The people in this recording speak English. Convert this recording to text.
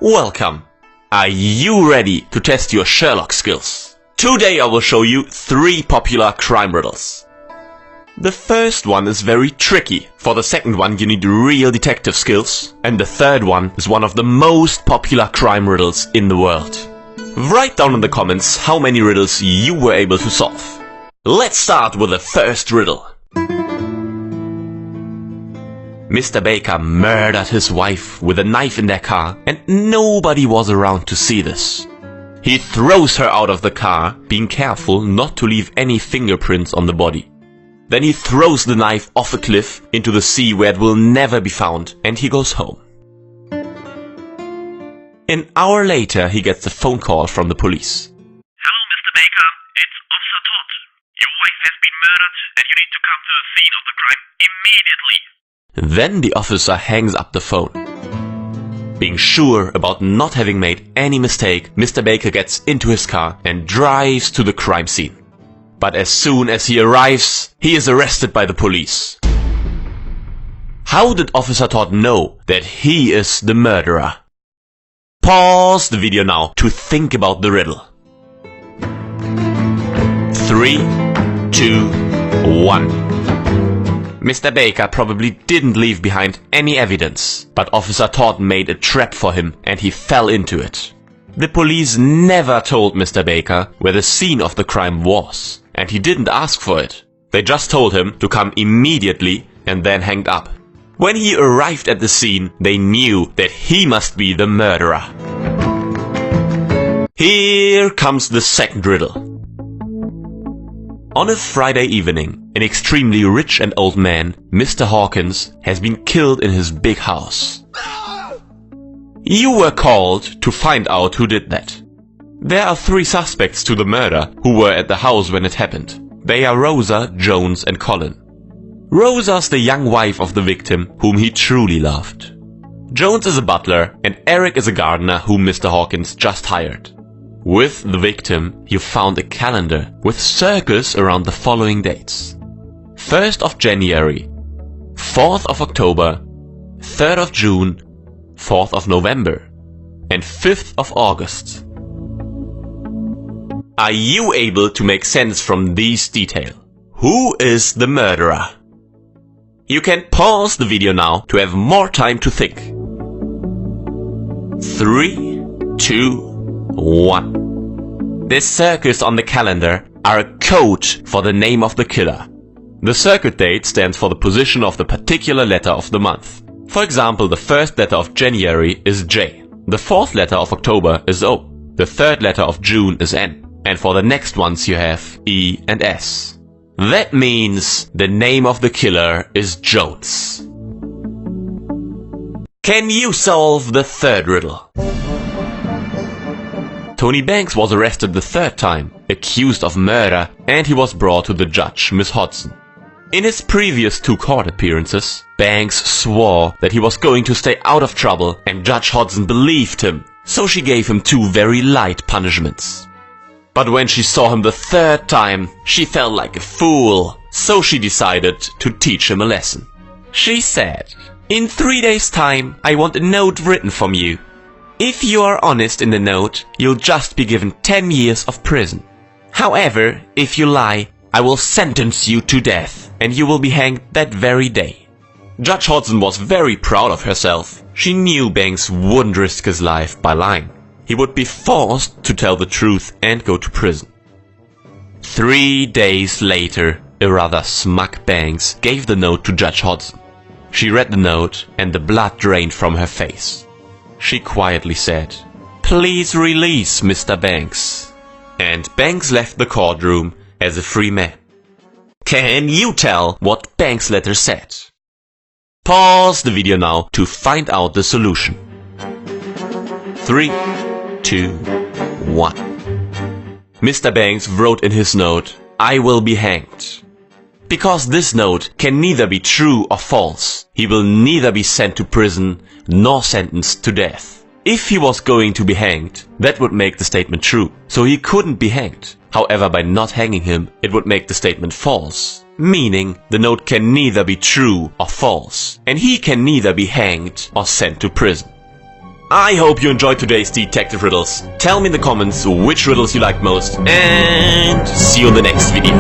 Welcome! Are you ready to test your Sherlock skills? Today I will show you 3 popular crime riddles. The first one is very tricky. For the second one you need real detective skills. And the third one is one of the most popular crime riddles in the world. Write down in the comments how many riddles you were able to solve. Let's start with the first riddle. Mr. Baker murdered his wife with a knife in their car and nobody was around to see this. He throws her out of the car, being careful not to leave any fingerprints on the body. Then he throws the knife off a cliff into the sea where it will never be found, and he goes home. An hour later he gets a phone call from the police. Hello, Mr. Baker. It's Officer Todd. Your wife has been murdered and you need to come to the scene of the crime immediately. Then the officer hangs up the phone. Being sure about not having made any mistake, Mr. Baker gets into his car and drives to the crime scene. But as soon as he arrives, he is arrested by the police. How did Officer Todd know that he is the murderer? Pause the video now to think about the riddle. 3, 2, 1. Mr. Baker probably didn't leave behind any evidence, but Officer Todd made a trap for him and he fell into it. The police never told Mr. Baker where the scene of the crime was, and he didn't ask for it. They just told him to come immediately and then hanged up. When he arrived at the scene, they knew that he must be the murderer. Here comes the second riddle. On a Friday evening, an extremely rich and old man, Mr. Hawkins, has been killed in his big house. You were called to find out who did that. There are 3 suspects to the murder who were at the house when it happened. They are Rosa, Jones and Colin. Rosa's the young wife of the victim whom he truly loved. Jones is a butler and Eric is a gardener whom Mr. Hawkins just hired. With the victim, you found a calendar with circles around the following dates. 1st of January, 4th of October, 3rd of June, 4th of November, and 5th of August. Are you able to make sense from these details? Who is the murderer? You can pause the video now to have more time to think. 3, 2, 1. The circles on the calendar are a code for the name of the killer. The circuit date stands for the position of the particular letter of the month. For example, the first letter of January is J. The 4th letter of October is O. The 3rd letter of June is N. And for the next ones you have E and S. That means the name of the killer is Jones. Can you solve the third riddle? Tony Banks was arrested the 3rd time, accused of murder, and he was brought to the judge, Miss Hodson. In his previous 2 court appearances, Banks swore that he was going to stay out of trouble, and Judge Hodson believed him, so she gave him 2 very light punishments. But when she saw him the 3rd time, she felt like a fool, so she decided to teach him a lesson. She said, "In 3 days' time, I want a note written from you. If you are honest in the note, you'll just be given 10 years of prison. However, if you lie, I will sentence you to death, and you will be hanged that very day." Judge Hodson was very proud of herself. She knew Banks wouldn't risk his life by lying. He would be forced to tell the truth and go to prison. 3 days later, a rather smug Banks gave the note to Judge Hodson. She read the note, and the blood drained from her face. She quietly said, "Please release Mr. Banks." And Banks left the courtroom as a free man. Can you tell what Banks' letter said? Pause the video now to find out the solution. 3, 2, 1. Mr. Banks wrote in his note, "I will be hanged." Because this note can neither be true or false. He will neither be sent to prison nor sentenced to death. If he was going to be hanged, that would make the statement true, so he couldn't be hanged. However, by not hanging him, it would make the statement false, meaning the note can neither be true or false, and he can neither be hanged or sent to prison. I hope you enjoyed today's detective riddles. Tell me in the comments which riddles you liked most, and see you in the next video.